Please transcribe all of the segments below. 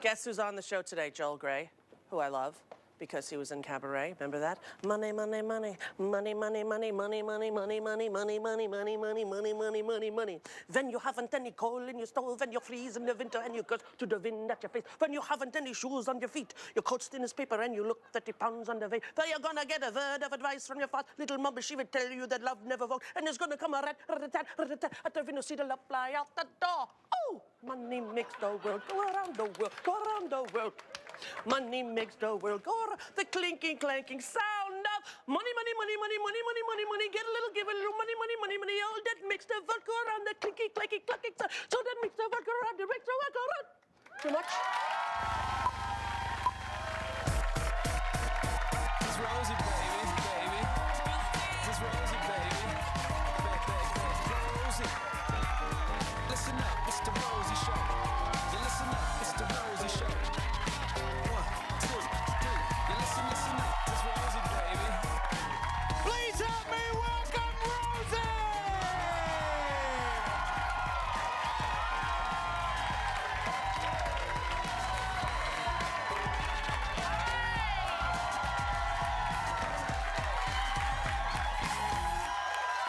Guess who's on the show today? Joel Grey, who I love because he was in Cabaret. Remember that? Money, money, money, money, money, money, money, money, money, money, money, money, money, money, money, money, money, money. When you haven't any coal in your stove and you freeze in the winter and you go to the wind at your face. When you haven't any shoes on your feet, your coat's thin as paper and you look 30 pounds on the way. Then you're gonna get a word of advice from your fat little mother. She will tell you that love never walked, and there's gonna come a rat at the window, see the love fly out the door. Oh, money makes the world go around the world, go around the world. Money makes the world go around. The clinking, clanking sound of money, money, money, money, money, money, money, money. Get a little, give a little money, money, money, money. All that makes the world go around. The clinking, clanking, clucking sound. So that makes the world go around. The makes the world go around. Too much? It's Rosie, baby, baby. It's Rosie, baby. Rosie. Listen up, it's the Rosie Show. You listen up, it's the Rosie Show. 1, 2, 3. You listen up, it's Rosie, baby. Please help me welcome Rosie!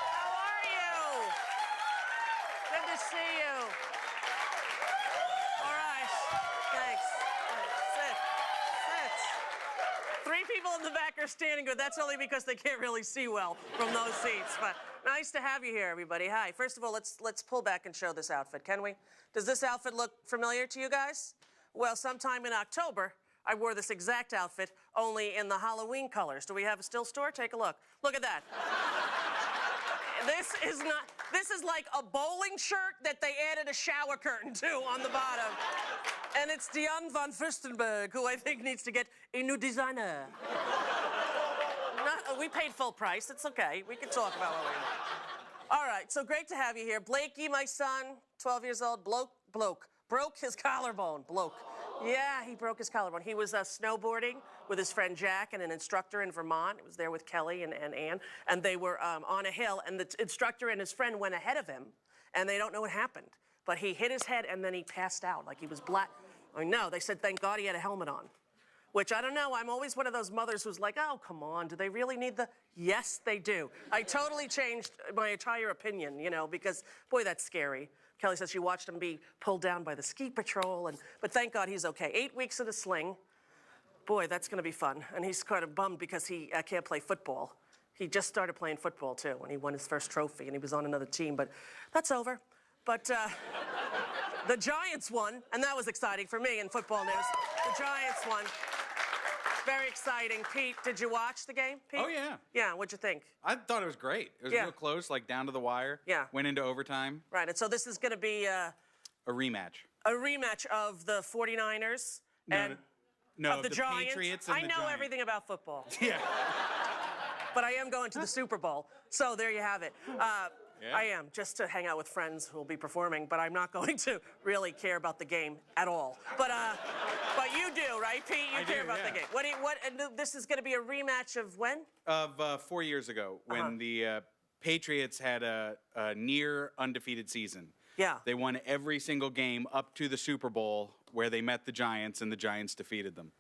How are you? Good to see you. All right. Thanks. Sit. Sit. 3 people in the back are standing good. That's only because they can't really see well from those seats. But nice to have you here, everybody. Hi. First of all, let's pull back and show this outfit, can we? Does this outfit look familiar to you guys? Well, sometime in October, I wore this exact outfit, only in the Halloween colors. Do we have a still store? Take a look. Look at that. This is like a bowling shirt that they added a shower curtain to on the bottom. And it's Diane von Furstenberg, who I think needs to get a new designer. We paid full price. It's okay. We can talk about what we want. All right, so great to have you here. Blakey, my son, 12 years old, broke his collarbone. Yeah, he broke his collarbone. He was snowboarding with his friend Jack and an instructor in Vermont. He was there with Kelly and Ann, and they were on a hill, and the instructor and his friend went ahead of him, and they don't know what happened. But he hit his head, and then he passed out, like he was black. I know, they said, thank God he had a helmet on. Which, I don't know, I'm always one of those mothers who's like, oh, come on, do they really need the... Yes, they do. I totally changed my entire opinion, you know, because, boy, that's scary. Kelly says she watched him be pulled down by the ski patrol, but thank God he's okay. 8 weeks in a sling. Boy, that's going to be fun. And he's kind of bummed because he can't play football. He just started playing football, too, when he won his first trophy, and he was on another team, but that's over. But the Giants won, and that was exciting for me in football news. The Giants won. Very exciting. Pete, did you watch the game, Pete? Oh, yeah. Yeah, what'd you think? I thought it was great. It was real close, like down to the wire. Yeah. Went into overtime. Right, and so this is going to be a rematch. A rematch of the 49ers and of the Giants. Patriots and I the know Giants. everything about football. Yeah. But I am going to the Super Bowl, so there you have it. I am, just to hang out with friends who will be performing, but I'm not going to really care about the game at all. But you do, right, Pete? You care about the game. And this is going to be a rematch of when? Of 4 years ago, when the Patriots had a near undefeated season. Yeah. They won every single game up to the Super Bowl, where they met the Giants, and the Giants defeated them.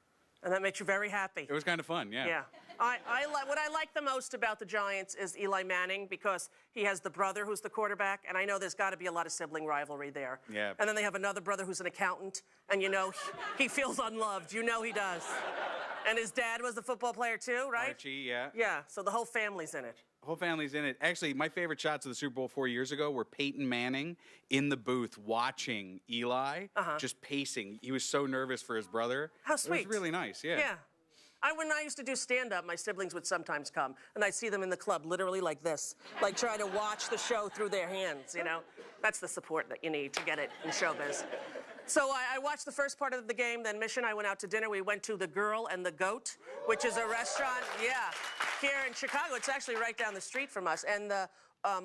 And that makes you very happy. It was kind of fun, yeah. Yeah. What I like the most about the Giants is Eli Manning, because he has the brother who's the quarterback, and I know there's got to be a lot of sibling rivalry there. Yeah. And then they have another brother who's an accountant, and you know, he feels unloved. You know he does. And his dad was a football player too, right? Archie, yeah. Yeah, so the whole family's in it. The whole family's in it. Actually, my favorite shots of the Super Bowl 4 years ago were Peyton Manning in the booth watching Eli, just pacing. He was so nervous for his brother. How sweet. It was really nice, yeah. Yeah. When I used to do stand-up, my siblings would sometimes come, and I'd see them in the club literally like this, like trying to watch the show through their hands, you know? That's the support that you need to get it in showbiz. So I watched the first part of the game, then Mission, I went out to dinner. We went to The Girl and the Goat, which is a restaurant, here in Chicago. It's actually right down the street from us. And the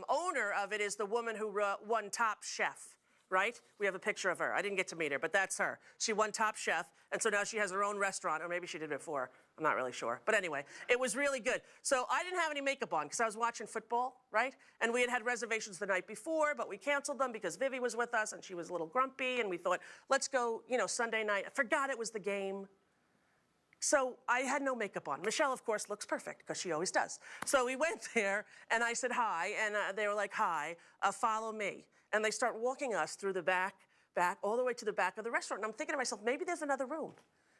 owner of it is the woman who won Top Chef. right? We have a picture of her. I didn't get to meet her, but that's her. She won Top Chef, and so now she has her own restaurant, or maybe she did it before. I'm not really sure. But anyway, it was really good. So I didn't have any makeup on because I was watching football, right? And we had reservations the night before, but we canceled them because Vivi was with us, and she was a little grumpy, and we thought, let's go, Sunday night. I forgot it was the game. So I had no makeup on. Michelle, of course, looks perfect, because she always does. So we went there, and I said hi, and they were like, hi, follow me. And they start walking us through the back, all the way to the back of the restaurant. And I'm thinking to myself, maybe there's another room.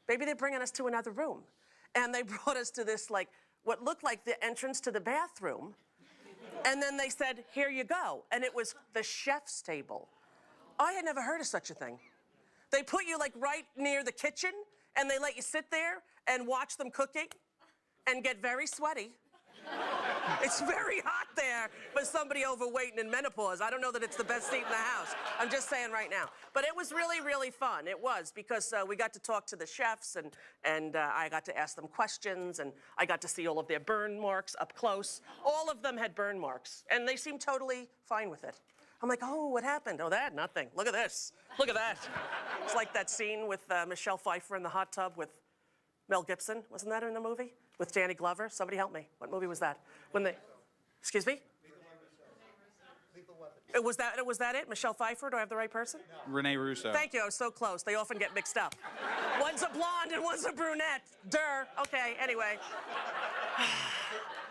Maybe they're bringing us to another room. And they brought us to this, what looked like the entrance to the bathroom. And then they said, here you go. And it was the chef's table. I had never heard of such a thing. They put you, right near the kitchen, and they let you sit there and watch them cooking and get very sweaty. It's very hot there for somebody overweight and in menopause. I don't know that it's the best seat in the house. I'm just saying right now. But it was really, really fun. It was, because we got to talk to the chefs, and I got to ask them questions, and I got to see all of their burn marks up close. All of them had burn marks, and they seemed totally fine with it. I'm like, oh, what happened? Oh, that, nothing. Look at this. Look at that. It's like that scene with Michelle Pfeiffer in the hot tub with Mel Gibson. Wasn't that in the movie? With Danny Glover? Somebody help me. What movie was that? Excuse me? Was that it? Michelle Pfeiffer? Do I have the right person? No. Renee Russo. Thank you. I was so close. They often get mixed up. One's a blonde and one's a brunette. Okay, anyway.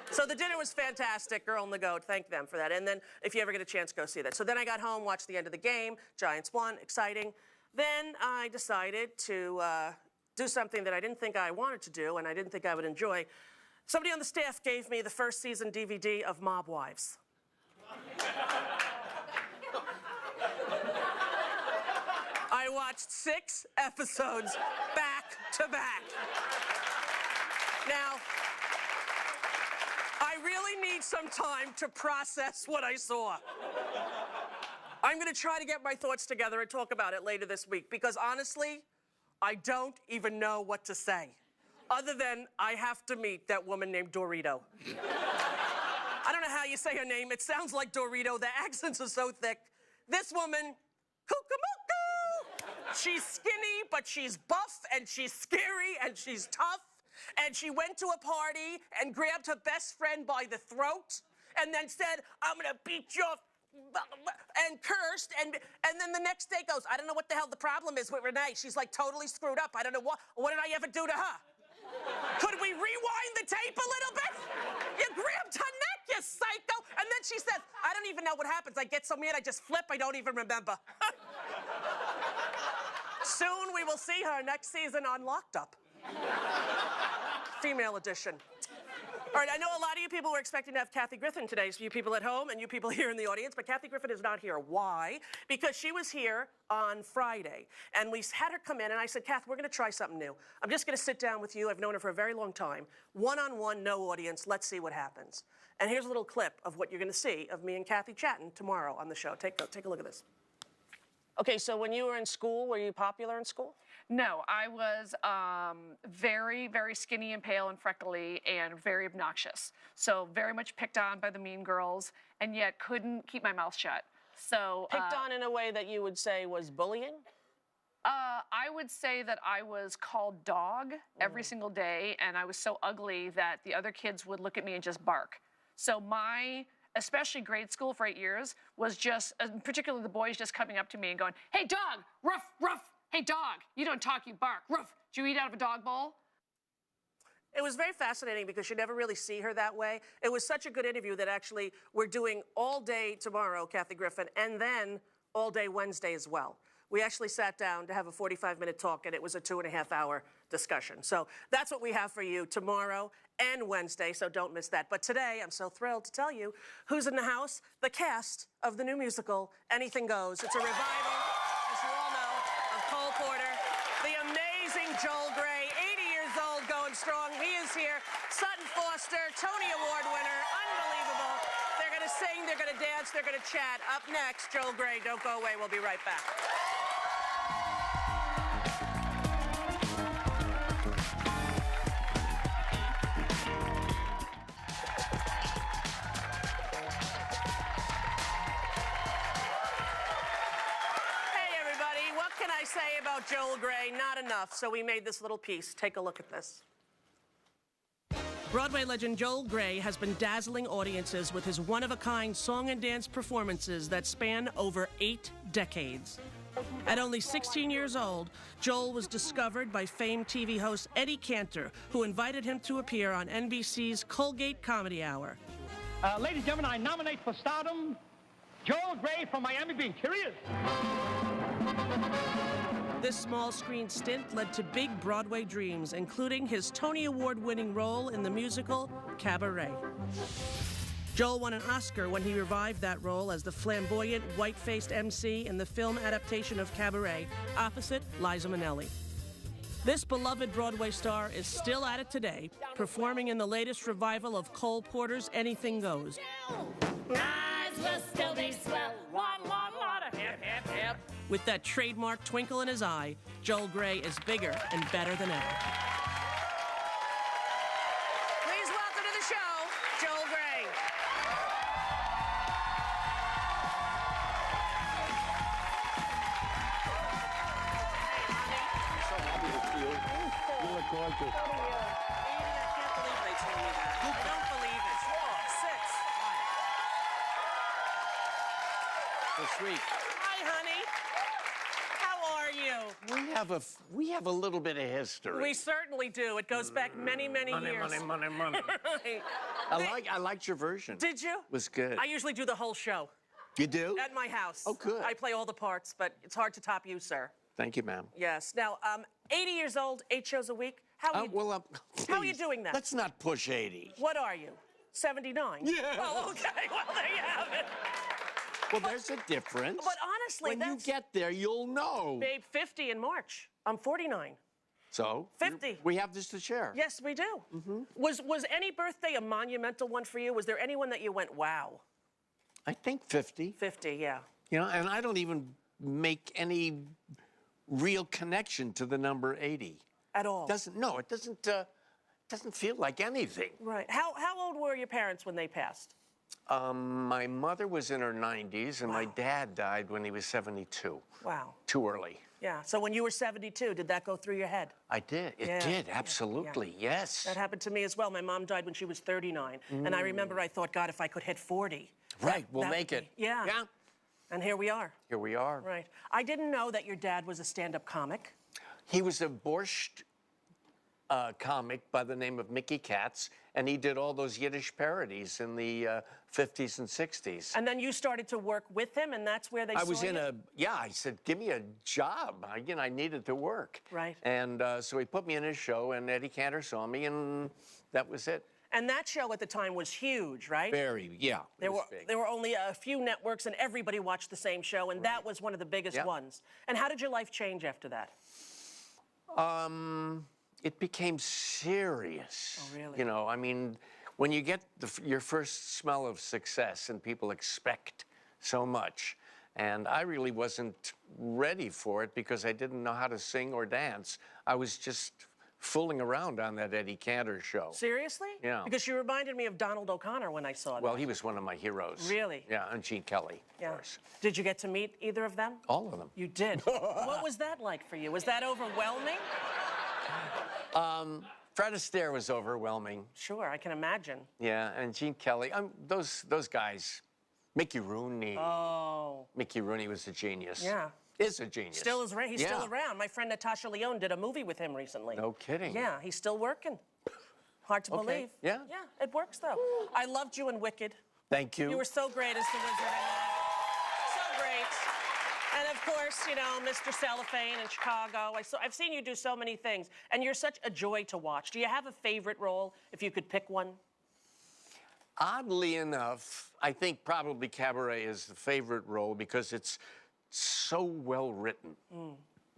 So the dinner was fantastic. Girl and the Goat. Thank them for that. And then if you ever get a chance, go see that. So then I got home, watched the end of the game. Giants won. Exciting. Then I decided to do something that I didn't think I wanted to do and I didn't think I would enjoy. Somebody on the staff gave me the first season DVD of Mob Wives. I watched 6 episodes back to back. Now, I really need some time to process what I saw. I'm going to try to get my thoughts together and talk about it later this week, because honestly, I don't even know what to say, other than I have to meet that woman named Dorito. I don't know how you say her name. It sounds like Dorito. The accents are so thick. This woman, cuckoo. She's skinny, but she's buff, and she's scary, and she's tough. And she went to a party and grabbed her best friend by the throat and then said, I'm gonna beat you off, and cursed. And then the next day goes, I don't know what the hell the problem is with Renee. She's like totally screwed up. I don't know what did I ever do to her? Could we rewind the tape a little bit? You grabbed her neck, you psycho. And then she says, I don't even know what happens. I get so mad, I just flip. I don't even remember. Soon we will see her next season on Locked Up. Female edition. All right, I know a lot of you people were expecting to have Kathy Griffin today, so you people at home and you people here in the audience, but Kathy Griffin is not here. Why? Because she was here on Friday, and we had her come in, and I said, Kath, we're going to try something new. I'm just going to sit down with you. I've known her for a very long time. One-on-one, no audience. Let's see what happens. And here's a little clip of what you're going to see of me and Kathy chatting tomorrow on the show. Take a look at this. Okay, so when you were in school, were you popular in school? No, I was very, very skinny and pale and freckly and very obnoxious. So very much picked on by the mean girls, and yet couldn't keep my mouth shut. So picked on in a way that you would say was bullying? I would say that I was called dog every single day, and I was so ugly that the other kids would look at me and just bark. So especially grade school for 8 years, was just, particularly the boys just coming up to me and going, hey, dog, ruff, ruff. Hey, dog, you don't talk, you bark. Ruff, did you eat out of a dog bowl? It was very fascinating because you never really see her that way. It was such a good interview that actually we're doing all day tomorrow, Kathy Griffin, and then all day Wednesday as well. We actually sat down to have a 45-minute talk, and it was a 2.5-hour discussion. So that's what we have for you tomorrow and Wednesday, so don't miss that. But today, I'm so thrilled to tell you who's in the house. The cast of the new musical, Anything Goes. It's a revival, as you all know, of Cole Porter. The amazing Joel Grey, 80 years old, going strong. He is here. Sutton Foster, Tony Award winner, unbelievable. They're going to sing, they're going to dance, they're going to chat. Up next, Joel Grey. Don't go away. We'll be right back. about Joel Grey, not enough, so we made this little piece. Take a look at this. Broadway legend Joel Grey has been dazzling audiences with his one-of-a-kind song and dance performances that span over 8 decades. At only 16 years old, Joel was discovered by famed TV host Eddie Cantor, who invited him to appear on NBC's Colgate Comedy Hour. Ladies and gentlemen, I nominate for stardom Joel Grey from Miami Beach. Here he is. This small screen stint led to big Broadway dreams, including his Tony Award-winning role in the musical Cabaret. Joel won an Oscar when he revived that role as the flamboyant, white-faced MC in the film adaptation of Cabaret, opposite Liza Minnelli. This beloved Broadway star is still at it today, performing in the latest revival of Cole Porter's Anything Goes. With that trademark twinkle in his eye, Joel Grey is bigger and better than ever. Please welcome to the show, Joel Grey. So happy to see you. You look gorgeous. I can't believe they told me that. I don't believe it. Sit. So sweet. Hi, honey. How are you? We have a little bit of history. We certainly do. It goes back many, many years. Money. Right. I liked your version. Did you? It was good. I usually do the whole show You do? at my house. Oh, good. I play all the parts, but it's hard to top you, sir. Thank you, ma'am. Yes. Now, 80 years old, 8 shows a week. How are you? How are you please, doing that? Let's not push 80. What are you? 79? Yeah. Oh, okay. Well, there you have it. Well, there's a difference. But honestly, when that's... you get there, you'll know. Babe, 50 in March. I'm 49. So? 50. We have this to share. Yes, we do. Mm-hmm. Was any birthday a monumental one for you? Was there anyone that you went, wow? I think 50. 50, yeah. You know, and I don't even make any real connection to the number 80. At all? It doesn't feel like anything. Right. How old were your parents when they passed? My mother was in her 90s, and my dad died when he was 72. Wow. Too early. Yeah. So when you were 72, did that go through your head? I did. It Yeah, did, yeah, absolutely, yes. That happened to me as well. My mom died when she was 39. And I remember I thought, God, if I could hit 40. Right, we'll that make would it. be- Yeah. Yeah. And here we are. Here we are. Right. I didn't know that your dad was a stand-up comic. He was a borscht comic by the name of Mickey Katz, and he did all those Yiddish parodies in the 50s and 60s. And then you started to work with him, and that's where they I saw was in you? I said, give me a job. I needed to work. Right. And so he put me in his show, and Eddie Cantor saw me, and that was it. And that show at the time was huge, right? Yeah. There were only a few networks, and everybody watched the same show, and that was one of the biggest ones. And how did your life change after that? It became serious. Oh, really? You know, I mean, when you get your first smell of success and people expect so much, and I really wasn't ready for it because I didn't know how to sing or dance. I was just fooling around on that Eddie Cantor show. Seriously? Yeah. Because you reminded me of Donald O'Connor when I saw that. Well, he was one of my heroes. Really? Yeah, and Gene Kelly, Yeah. of course. Did you get to meet either of them? All of them. You did. What was that like for you? Was that overwhelming? Fred Astaire was overwhelming. Sure, I can imagine. Yeah, and Gene Kelly. Those guys. Mickey Rooney. Oh. Mickey Rooney was a genius. Yeah. Is a genius. Still is around. He's Yeah. still around. My friend Natasha Lyonne did a movie with him recently. No kidding. Yeah, he's still working. Hard to Okay, believe. yeah. Yeah, it works though. I loved you in Wicked. Thank you. You were so great as the wizard. So great. And of course, you know, Mr. Cellophane in Chicago. I've seen you do so many things, and you're such a joy to watch. Do you have a favorite role, if you could pick one? Oddly enough, I think probably Cabaret is the favorite role because it's so well written. You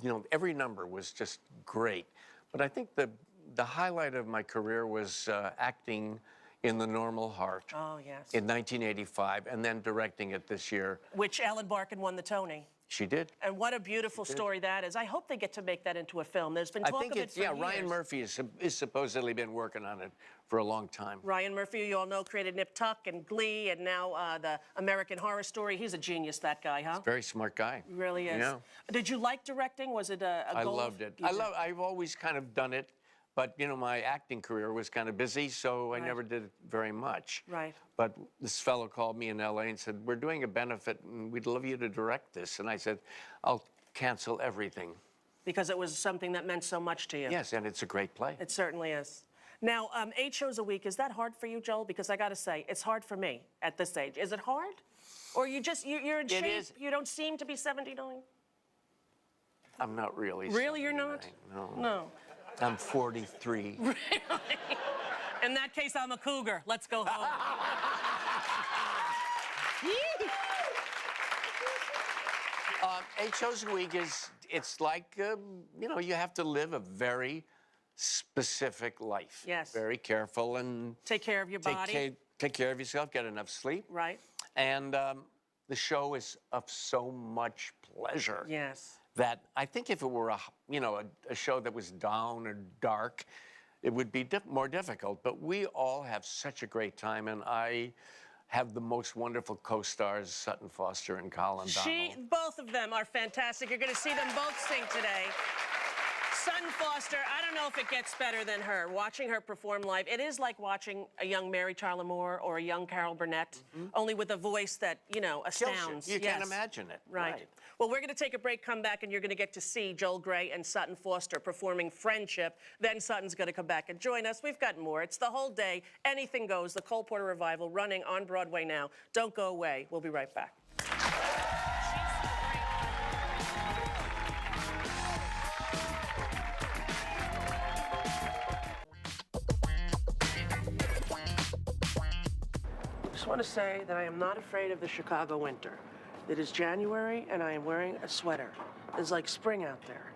know, every number was just great. But I think the highlight of my career was acting in The Normal Heart Oh, yes. in 1985 and then directing it this year. Which Ellen Barkin won the Tony. She did. And what a beautiful story that is. I hope they get to make that into a film. There's been I talk think of it it's, for yeah, years. Ryan Murphy is supposedly been working on it for a long time. Ryan Murphy, you all know, created Nip Tuck and Glee, and now the American Horror Story. He's a genius, that guy, huh? Very smart guy. He really is. Yeah. Did you like directing? Was it a I goal? loved it. You did? I've always kind of done it, but you know, my acting career was kind of busy, so I never did it very much. Right. But this fellow called me in LA and said, "We're doing a benefit, and we'd love you to direct this." And I said, "I'll cancel everything." Because it was something that meant so much to you. Yes, and it's a great play. It certainly is. Now, 8 shows a week, is that hard for you, Joel? Because I got to say, it's hard for me at this age. Is it hard? Or you're in shape? is. You don't seem to be 79? I'm not really. Really, you're not? 79, No. No. I'm 43. Really? In that case, I'm a cougar. Let's go home. 8 shows a week it's like, you know, you have to live a very specific life. Yes. Very careful and Take care of your body. take care of yourself, get enough sleep. Right. And the show is of so much pleasure. Yes. That I think if it were a show that was down or dark, it would be more difficult. But we all have such a great time, and I have the most wonderful co-stars, Sutton Foster and Colin Donnell. Both of them are fantastic. You're going to see them both sing today. Sutton Foster, I don't know if it gets better than her. Watching her perform live, it is like watching a young Mary Tyler Moore or a young Carol Burnett, only with a voice that, you know, astounds. You can't imagine it. Right. Well, we're going to take a break, come back, and you're going to get to see Joel Grey and Sutton Foster performing Friendship. Then Sutton's going to come back and join us. We've got more. It's the whole day. Anything goes. The Cole Porter Revival running on Broadway now. Don't go away. We'll be right back. I just want to say that I am not afraid of the Chicago winter. It is January, and I am wearing a sweater. It's like spring out there.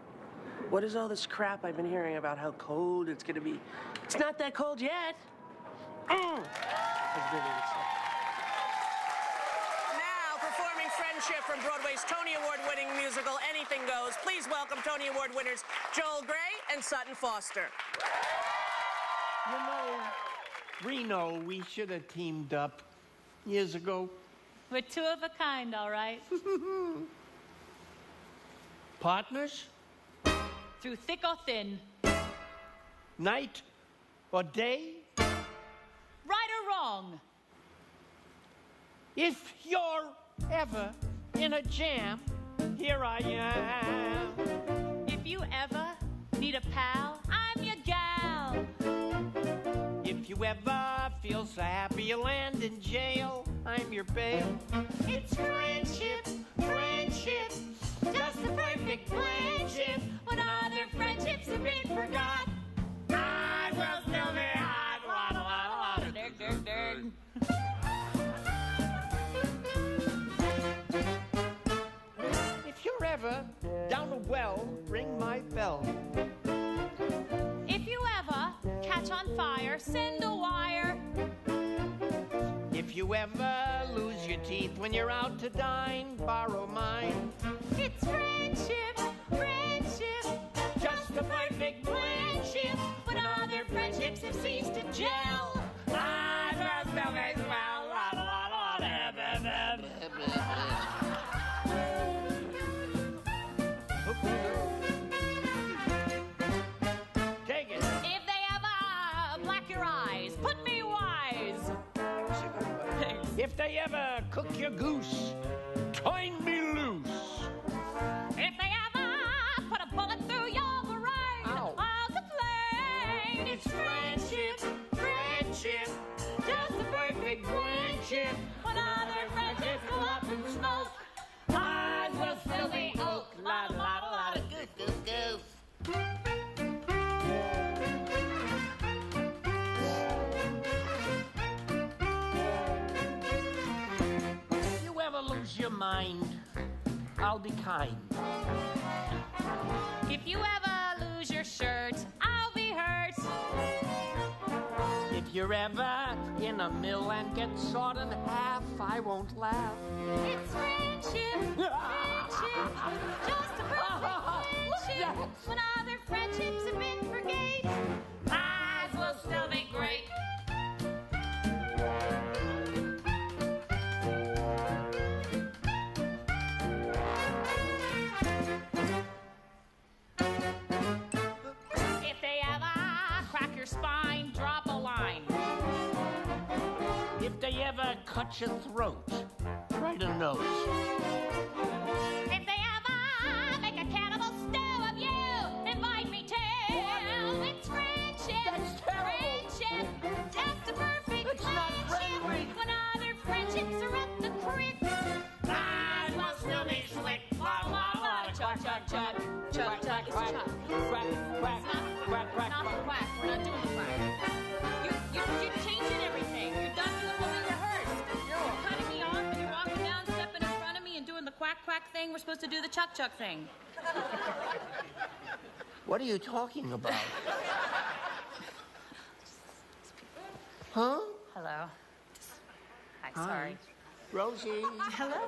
What is all this crap I've been hearing about how cold it's going to be? It's not that cold yet. Now, performing Friendship from Broadway's Tony Award-winning musical Anything Goes, please welcome Tony Award winners Joel Grey and Sutton Foster. You know, Reno, we should have teamed up years ago. We're two of a kind, all right. Partners? Through thick or thin, Night or day? right or wrong. If you're ever in a jam, here I am. If you ever need a pal, I'm your gal. If you ever feel so happy you land in jail, I'm your bail. It's friendship, friendship, just the perfect friendship. When other friendships have been forgot, I will still be hot. Dig, dig, dig. If you're ever down a well, ring my bell. If you ever catch on fire, send a wire. If you ever lose your teeth when you're out to dine, borrow mine. It's friendship, friendship, Just the perfect friendship. When other friendships have ceased to gel, I will still be swell. Take it. If they ever black your eyes, put me wise. If they ever cook your goose, turn me loose. If they ever put a bullet through your brain, Ow. I'll complain. It's friendship, friendship, just the perfect friendship. When other friendships go up in smoke, ours will still be oak. La la la la, goof goof goof. If you ever lose your mind, I'll be kind. If you ever lose your shirt, I'll be hurt. If you're ever in a mill and get sawed in half, I won't laugh. It's friendship, friendship, just a perfect friendship. When other friendships have been forgave, ours will still be great. If they ever crack your spine, drop a line. If they ever cut your throat, write a note. If they ever make a cannibal stew of you, invite me to. It's friendship, That's terrible. friendship, just a perfect It's not friendship. friendly. When other friendships are at the creek, ours will still be slick. Blah, blah, blah. Chug, chug, chug. Chug, chug, it's Quack, chug. quack, quack, It's not quack, quack, not the quack. quack. We're not doing the quack. You're changing everything. You're not doing what we rehearsed. You're cutting me off and you're walking down, stepping in front of me and doing the quack quack thing. We're supposed to do the chuck chuck thing. What are you talking about? Huh? Hello. Hi, sorry. Rosie. Hello.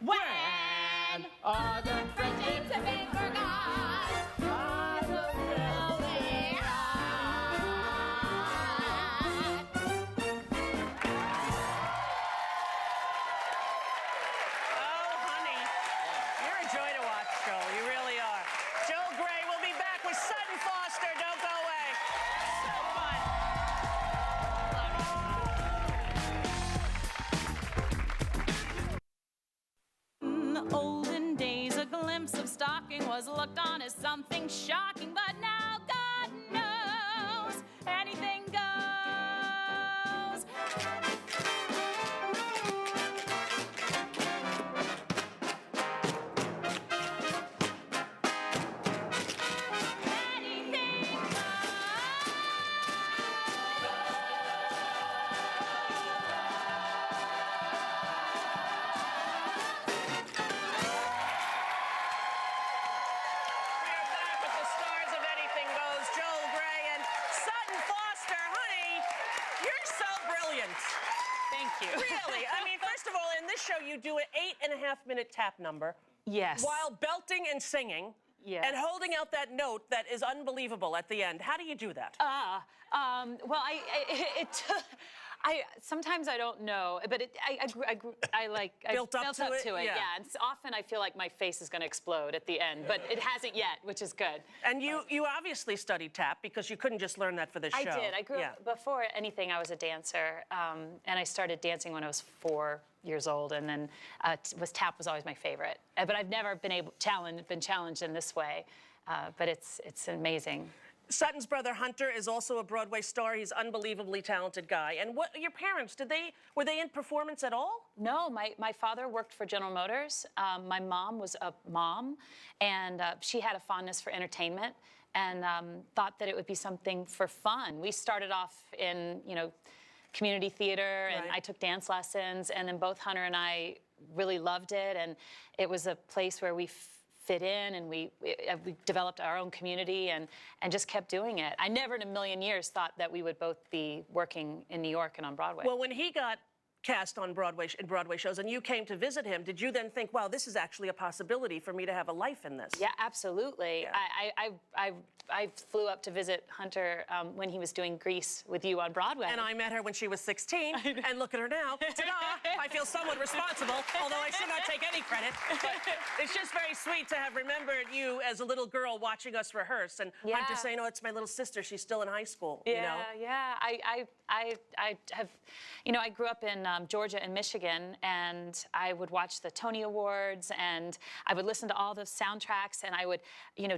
When all the friendships have been forgot, I will still be Oh, honey. You're a joy to watch, Joel. You really are. Joel Gray will be back with Sutton Foster. Don't go away. So fun. In the olden days, a glimpse of stocking was looked on as something shocking, but now God knows anything goes. Anything We are back with the stars of Anything Goes, Joel Gray and Sutton Foster. Honey, you're so brilliant. Thank you. Really. I mean, first of all, in this show, you do an 8.5-minute tap number Yes. while belting and singing Yes. and holding out that note that is unbelievable at the end. How do you do that? Well, sometimes I don't know, but I Built up to it? Yeah. Yeah. And often I feel like my face is going to explode at the end, but it hasn't yet, which is good. And you obviously studied tap because you couldn't just learn that for this I show. did. I grew up, before anything, I was a dancer, and I started dancing when I was 4 years old, and then tap was always my favorite. But I've never been challenged in this way, but it's amazing. Sutton's brother Hunter is also a Broadway star. He's an unbelievably talented guy. And what your parents, were they in performance at all? No, my father worked for General Motors. My mom was a mom, and she had a fondness for entertainment and thought that it would be something for fun. We started off in, community theater, and Right. I took dance lessons, and then both Hunter and I really loved it, and it was a place where we fit in, and we developed our own community and just kept doing it. I never in a million years thought that we would both be working in New York and on Broadway. Well, when he got cast on Broadway shows and you came to visit him, did you then think, wow, this is actually a possibility for me to have a life in this? Yeah, absolutely. Yeah. I flew up to visit Hunter when he was doing Grease with you on Broadway. And I met her when she was 16, and look at her now. Ta-da! I feel somewhat responsible, although I should not take any credit. But it's just very sweet to have remembered you as a little girl watching us rehearse, and Yeah. Hunter saying, oh, it's my little sister, she's still in high school, Yeah, you know? yeah. I have, I grew up in Georgia and Michigan, and I would watch the Tony Awards, and I would listen to all the soundtracks, and I would,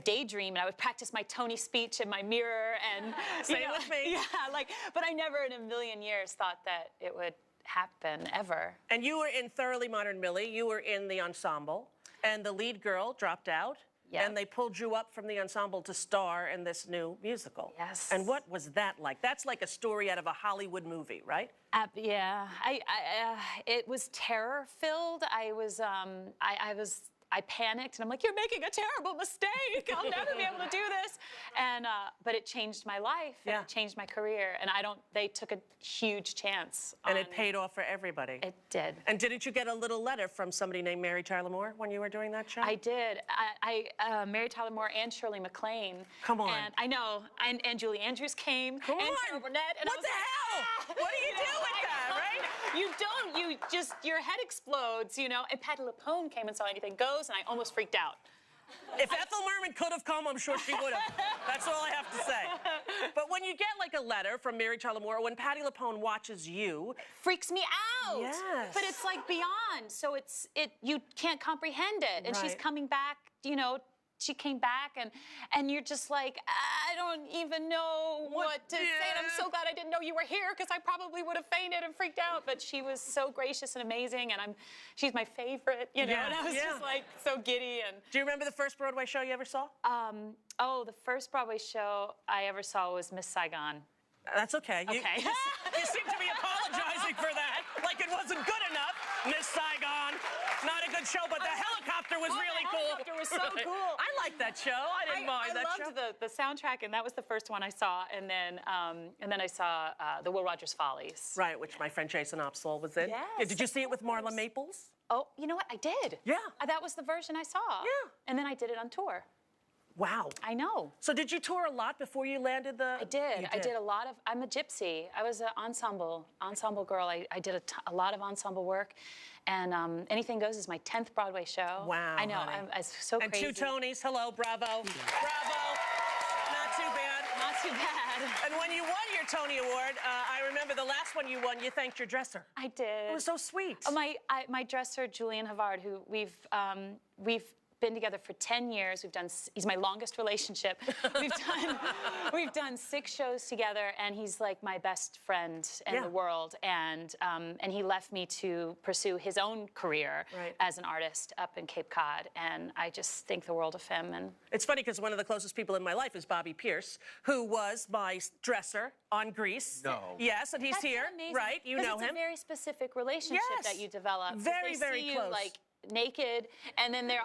daydream, and I would practice my Tony speech in my mirror, and Same with me. Yeah, but I never in a million years thought that it would happen ever. And you were in Thoroughly Modern Millie, you were in the ensemble, and the lead girl dropped out. Yeah. And they pulled you up from the ensemble to star in this new musical. Yes. And what was that like? That's like a story out of a Hollywood movie, right? Yeah, it was terror-filled. I was I panicked, and I'm like, you're making a terrible mistake. I'll never be able to do this. And but it changed my life. And it changed my career. And they took a huge chance. And it paid off for everybody. It did. And didn't you get a little letter from somebody named Mary Tyler Moore when you were doing that show? I did. Mary Tyler Moore and Shirley MacLaine. Come on. And I know. And Julie Andrews came. Come and on. Carol Burnett. And What the hell? What do you do with that, right? You don't. You just, your head explodes, you know. And Patti LuPone came and saw Anything Goes, and I almost freaked out. If Ethel Merman could have come, I'm sure she would have. That's all I have to say. But when you get like a letter from Mary Tyler Moore, or when Patti LuPone watches you, freaks me out. Yes. But it's like beyond, so you can't comprehend it. And she's coming back, you know. She came back, and you're just like, I don't even know what to say. And I'm so glad I didn't know you were here, because I probably would have fainted and freaked out. But she was so gracious and amazing, and she's my favorite, you know. And I was just like so giddy. And do you remember the first Broadway show you ever saw? Oh, the first Broadway show I ever saw was Miss Saigon. That's okay. Okay. You seem to be apologizing for that, like it wasn't good enough. Miss Saigon, not a good show, but the helicopter was really cool. The helicopter was so cool. I liked that show. I didn't mind that show. I loved the soundtrack, and that was the first one I saw. And then I saw the Will Rogers Follies. Right, which my friend Jason Opsall was in. Yes. Yeah, did you see it with Marla Maples? Oh, you know what? I did. Yeah. That was the version I saw. Yeah. And then I did it on tour. Wow. I know. So did you tour a lot before you landed the... I did. I did a lot of... I'm a gypsy. I was an ensemble girl. I did a lot of ensemble work. And Anything Goes is my 10th Broadway show. Wow, I know. honey. I'm so crazy. And 2 Tonys. Hello, bravo. Bravo. Not too bad. Not too bad. And when you won your Tony Award, I remember the last one you won, you thanked your dresser. I did. It was so sweet. Oh, my dresser, Julian Havard, who we've been together for 10 years. He's my longest relationship. We've done 6 shows together, and he's like my best friend in the world. And he left me to pursue his own career as an artist up in Cape Cod. And I just think the world of him. And it's funny because one of the closest people in my life is Bobby Pearce, who was my dresser on Grease. No. Yes, and he's that's here, amazing. right? You know him. It's a very specific relationship that you develop. Very, very see close. You, like, naked, and then they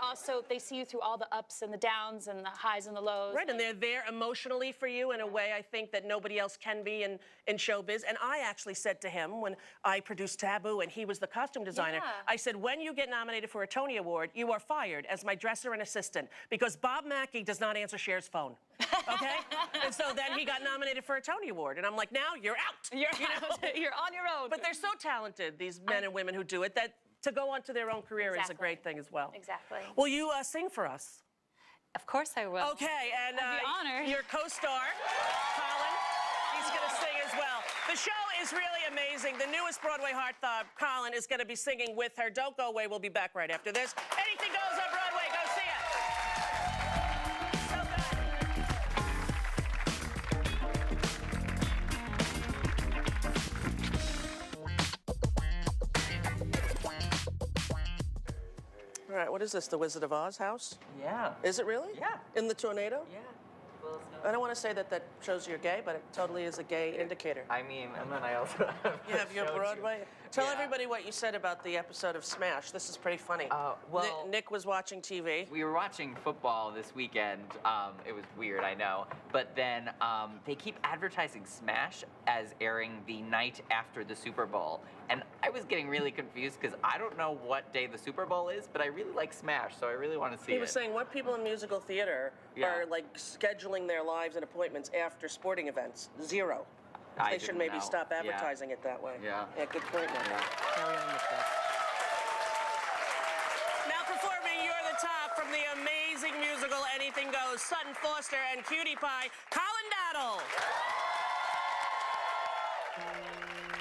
see you through all the ups and the downs and the highs and the lows. Right, and they're there emotionally for you in a way I think that nobody else can be in showbiz. And I actually said to him when I produced Taboo and he was the costume designer, I said, when you get nominated for a Tony Award, you are fired as my dresser and assistant because Bob Mackie does not answer Cher's phone. Okay? And so then he got nominated for a Tony Award. And I'm like, now you're out. You're out. You're on your own. But they're so talented, these men and women who do it, that to go on to their own career is a great thing as well. Exactly. Will you sing for us? Of course I will. Okay, and I'd be honored. Your co-star, Colin, he's going to sing as well. The show is really amazing. The newest Broadway heartthrob, Colin, is going to be singing with her. Don't go away. We'll be back right after this. Anything Goes on Broadway. Go see it. So All right, what is this, the Wizard of Oz house? Yeah. Is it really? Yeah. In the tornado? Yeah. I don't want to say that shows you're gay, but it totally is a gay indicator. I mean, and then I also have You have your Broadway. Tell everybody what you said about the episode of Smash. This is pretty funny. Well, Nick was watching TV. We were watching football this weekend. It was weird, I know. But then they keep advertising Smash as airing the night after the Super Bowl. And I was getting really confused because I don't know what day the Super Bowl is, but I really like Smash, so I really want to see it. He was saying what people in musical theater are like scheduling their lives and appointments after sporting events. 0. They should maybe stop advertising it that way. Yeah. Yeah, good point, Nick. Carry on with that. Now performing You're the Top from the amazing musical Anything Goes, Sutton Foster and Cutie Pie, Colin Dowdle.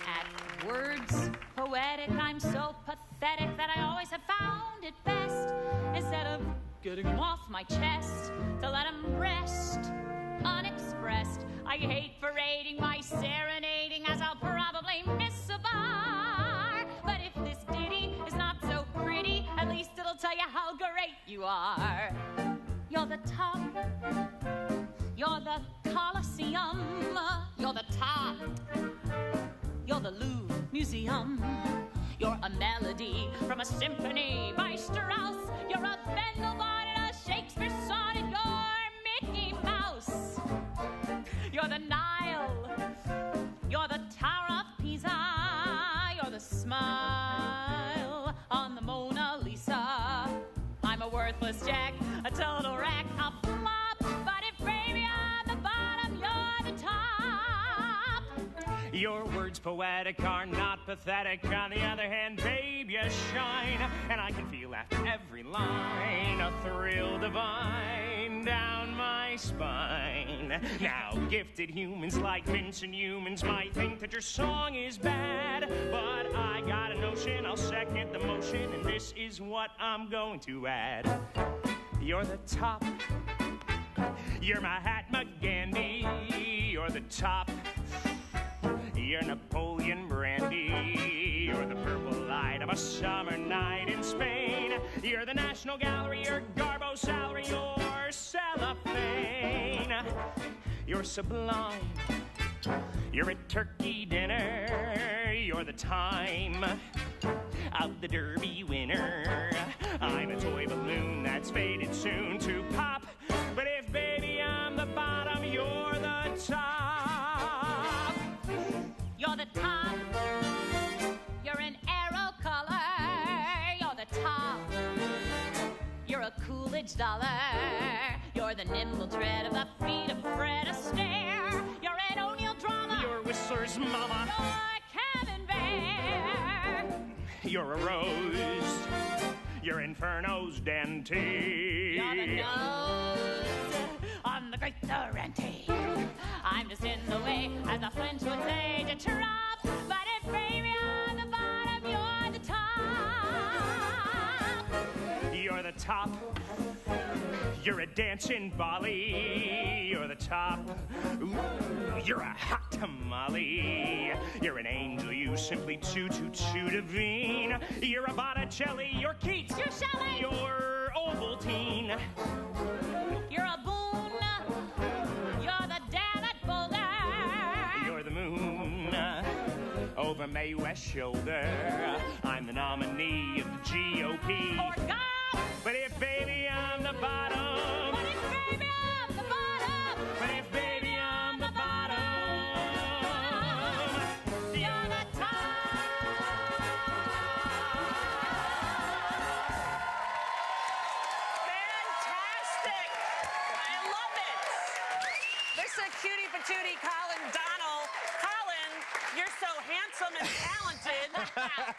At words poetic, I'm so pathetic that I always have found it best, instead of getting them off my chest, to let them rest unexpressed. I hate parading my serenading, as I'll probably miss a bar. But if this ditty is not so pretty, at least it'll tell you how great you are. You're the top, you're the Colosseum, you're the top, you're the Louvre Museum, You're a melody from a symphony by Strauss. You're a Vendelbart in a Shakespeare sonnet. You're Mickey Mouse. You're the Nile. You're the Tower of Pisa. You're the smile on the Mona Lisa. I'm a worthless jack, a total wreck, a flop. But if baby I'm the bottom, you're the top. Your words poetic are not pathetic. On the other hand, babe, you shine. And I can feel after every line a thrill divine down my spine. Now, gifted humans like Vincent humans might think that your song is bad. But I got a notion, I'll second the motion, and this is what I'm going to add. You're the top. You're Mahatma Gandhi. You're the top. You're Napoleon Brandy. You're the purple light of a summer night in Spain. You're the National Gallery. You're Garbo salary. You're cellophane. You're sublime. You're a turkey dinner. You're the time of the Derby winner. I'm a toy balloon that's faded soon to pop. But if baby I'm the bottom, you're the top. You're the top. You're an arrow color. You're the top. You're a Coolidge dollar. You're the nimble tread of the feet of Fred Astaire. You're an O'Neill drama. You're Whistler's mama. You're Camembert. You're a rose. You're Inferno's dentine. You're the nose on the great Sorrenti. I'm just in the way, as the French would say, to drop. But if baby on the bottom, you're the top. You're the top. You're a dancing Bali. You're the top. Ooh, you're a hot tamale. You're an angel, you simply too divine. You're a Botticelli. You're Keats. You're Shelley. You're Ovaltine. You're a boon. You're the dam at Boulder. You're the moon over Mae West's shoulder. I'm the nominee of the GOP. Or God. But if baby I'm the bottom. But if baby I'm the bottom. But if baby I'm the bottom. You're the top. Fantastic! I love it. This is cutie patootie Colin Donnell. Colin, you're so handsome and talented.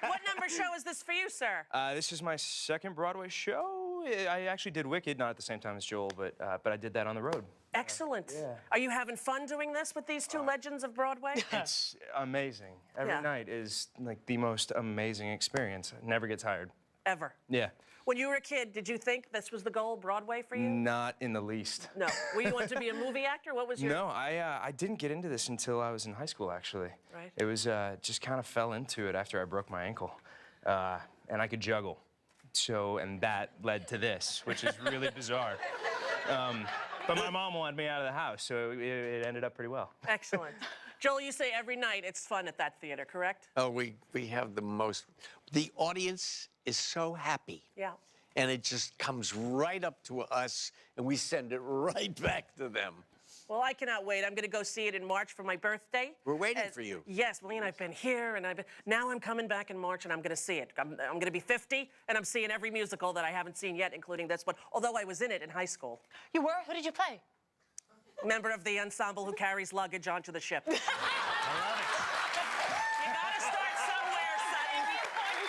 What number show is this for you, sir? This is my second Broadway show. I actually did Wicked, not at the same time as Joel, but I did that on the road. Excellent. Yeah. Are you having fun doing this with these two legends of Broadway? It's amazing. Every night is like the most amazing experience. I never get tired. Ever. Yeah. When you were a kid, did you think this was the goal, Broadway, for you? Not in the least. No. Were you wanting to be a movie actor? What was your... No, I didn't get into this until I was in high school, actually. Right. It was just kind of fell into it after I broke my ankle. And I could juggle. So, and that led to this, which is really bizarre. But my mom wanted me out of the house, so it ended up pretty well. Excellent. Joel, you say every night it's fun at that theater, correct? Oh, we have the most. The audience is so happy. Yeah. And it just comes right up to us, and we send it right back to them. Well, I cannot wait. I'm going to go see it in March for my birthday. We're waiting for you. Yes, Lee and I've been here, and now I'm coming back in March, and I'm going to see it. I'm going to be 50, and I'm seeing every musical that I haven't seen yet, including this one, although I was in it in high school. You were? Who did you play? Member of the ensemble who carries luggage onto the ship. I love it. You gotta start somewhere, Sutton.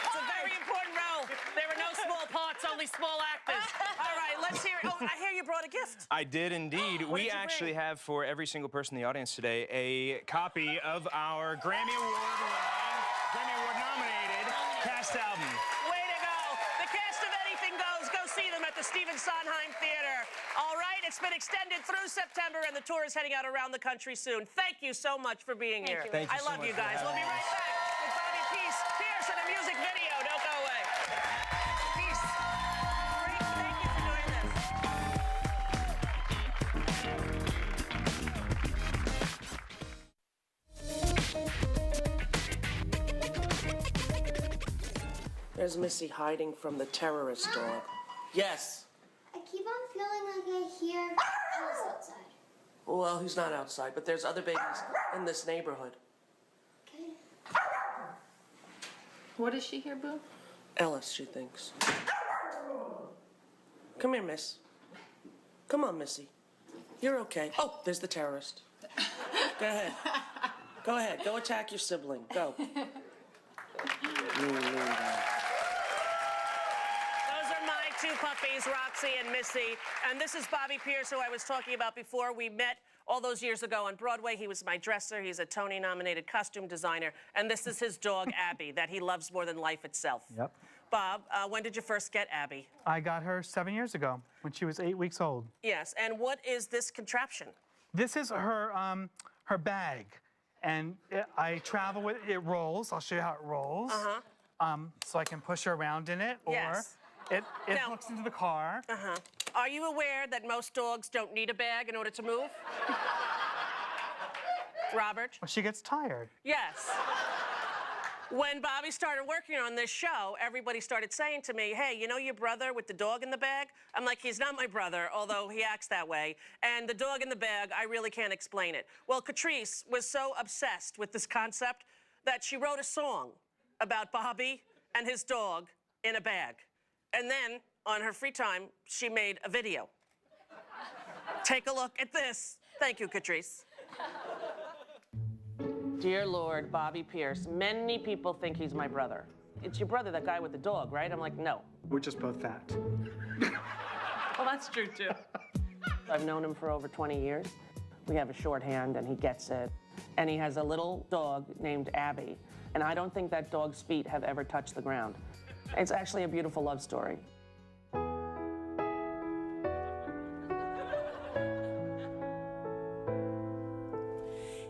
It's a very important role. There are no small parts, only small actors. All right, let's hear it. Oh, I hear you brought a gift. I did indeed. What We did you actually bring? have for every single person in the audience today a copy of our Grammy Award nominated cast album. Way to go. The cast of Anything Goes. Go see them at the Stephen Sondheim Theater. All right, it's been extended through September, and the tour is heading out around the country soon. Thank you so much for being here. Thank you I so love much you for guys. We'll be having right us. back with Bobby Pearce and a music video. Don't go away. Peace. Great. Thank you for doing this. There's Missy hiding from the terrorist dog. Yes. I keep on feeling like I hear Ellis outside. Well, he's not outside, but there's other babies in this neighborhood. Okay. What is she here, Boo? Ellis, she thinks. Come here, miss. Come on, Missy. You're okay. Oh, there's the terrorist. Go ahead. Go ahead. Go attack your sibling. Go. Those are my two puppies, Roxy and Missy. And this is Bobby Pearce, who I was talking about before. We met all those years ago on Broadway. He was my dresser. He's a Tony-nominated costume designer. And this is his dog, Abby, that he loves more than life itself. Yep. Bob, when did you first get Abby? I got her 7 years ago when she was 8 weeks old. Yes, and what is this contraption? This is her her bag, and I travel with it. It rolls. I'll show you how it rolls. So I can push her around in it, or Yes. it hooks into the car. Are you aware that most dogs don't need a bag in order to move? Robert? Well, she gets tired. Yes. When Bobby started working on this show, everybody started saying to me, hey, you know your brother with the dog in the bag? I'm like, he's not my brother, although he acts that way. And the dog in the bag, I really can't explain it. Well, Katreese was so obsessed with this concept that she wrote a song about Bobby and his dog in a bag. And then, on her free time, she made a video. Take a look at this. Thank you, Katreese. Dear Lord, Bobby Pearce, many people think he's my brother. It's your brother, that guy with the dog, right? I'm like, no. We're just both fat. Well, that's true, too. I've known him for over 20 years. We have a shorthand, and he gets it. And he has a little dog named Abby, and I don't think that dog's feet have ever touched the ground. It's actually a beautiful love story.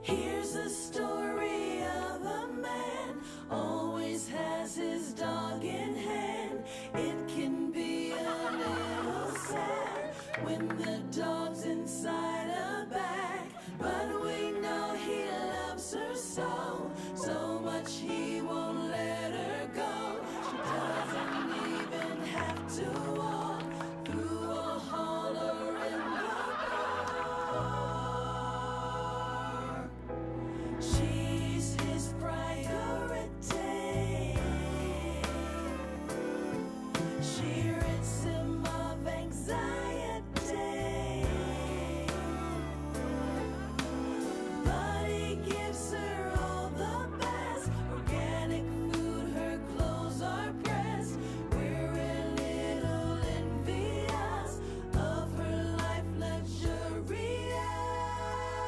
Here's the story of a man, always has his dog in hand. It can be a little sad when the dog's inside a bag, but we know he loves her so, so much he won't let her go. She doesn't even have to walk through a holler in the park. She's his priority. She rids him of anxiety, but he gives her all the best. Organic food, her clothes are pressed. We're a little envious of her life luxurious.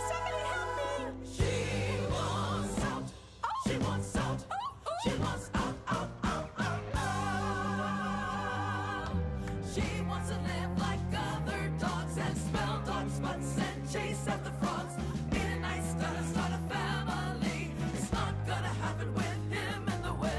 Somebody help me! She wants out. She wants out. She wants out, out, out, out, out. She wants to live like other dogs and smell dog spots and chase after frogs. Be a nice guy, start a family. It's not gonna happen with him in the way.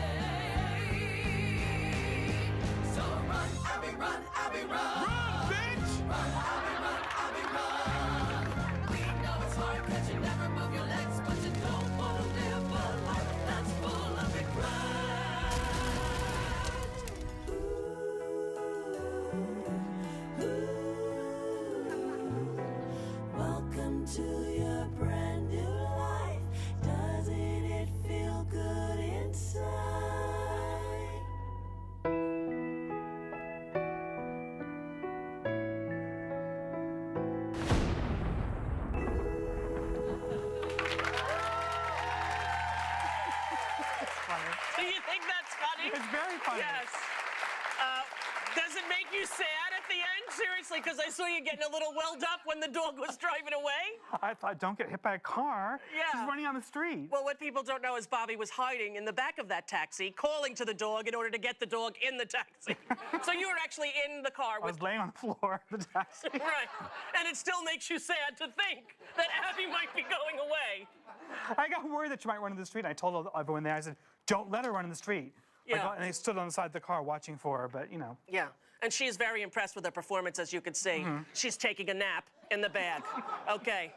So run, Abby, run, Abby, run. Run, bitch! Run, Abby, run, Abby, run. We know it's hard 'cause you never move your legs, but you don't wanna live a life that's full of regret. Welcome to your brand new life. Doesn't it feel good inside? Do you think that's funny? It's very funny. Yes. Does it make you sad at the end? Seriously, because I saw you getting a little welled up when the dog was driving away. I thought, don't get hit by a car. Yeah. She's running on the street. Well, what people don't know is Bobby was hiding in the back of that taxi, calling to the dog in order to get the dog in the taxi. So you were actually in the car I with... was laying on the floor of the taxi. Right. And it still makes you sad to think that Abby might be going away. I got worried that she might run in the street. I told everyone there, I said, don't let her run in the street. Yeah. And they stood on the side of the car watching for her, but you know. Yeah. And she is very impressed with her performance, as you can see. She's taking a nap in the bag. Okay.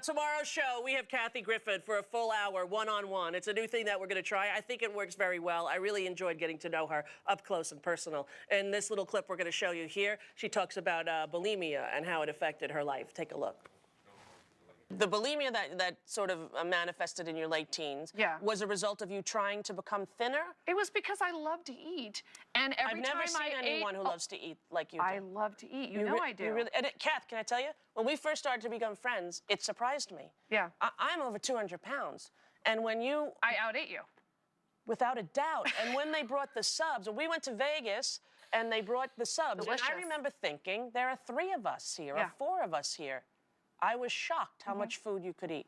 Tomorrow's show, we have Kathy Griffin for a full hour, one-on-one. It's a new thing that we're going to try. I think it works very well. I really enjoyed getting to know her up close and personal. In this little clip we're going to show you here, she talks about bulimia and how it affected her life. Take a look. The bulimia that sort of manifested in your late teens was a result of you trying to become thinner? It was because I love to eat. And every time I ate... I've never seen anyone who loves to eat like you do. I love to eat. You know I do. Kath, can I tell you? When we first started to become friends, it surprised me. Yeah. I'm over 200 pounds. And when you... I outate you. Without a doubt. And when they brought the subs, when we went to Vegas and they brought the subs, Delicious. and I remember thinking, there are 3 of us here, or 4 of us here. I was shocked how much food you could eat.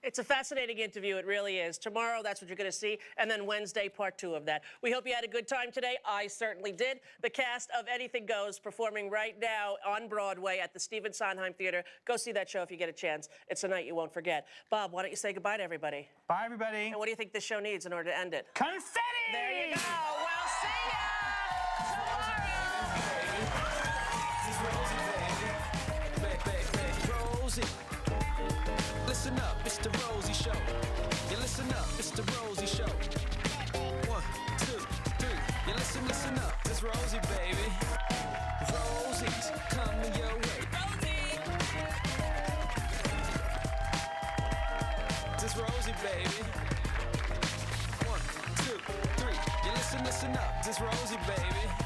It's a fascinating interview, it really is. Tomorrow, that's what you're going to see, and then Wednesday, part 2 of that. We hope you had a good time today. I certainly did. The cast of Anything Goes performing right now on Broadway at the Stephen Sondheim Theater. Go see that show if you get a chance. It's a night you won't forget. Bob, why don't you say goodbye to everybody? Bye, everybody. And what do you think this show needs in order to end it? Confetti! There you go. We'll see ya tomorrow. Rosie, listen up, it's the Rosie Show. You listen up, it's the Rosie Show. 1, 2, 3. You listen up, it's Rosie, baby. Rosie's coming your way. Rosie, it's Rosie, baby. 1, 2, 3. You listen up, it's Rosie, baby.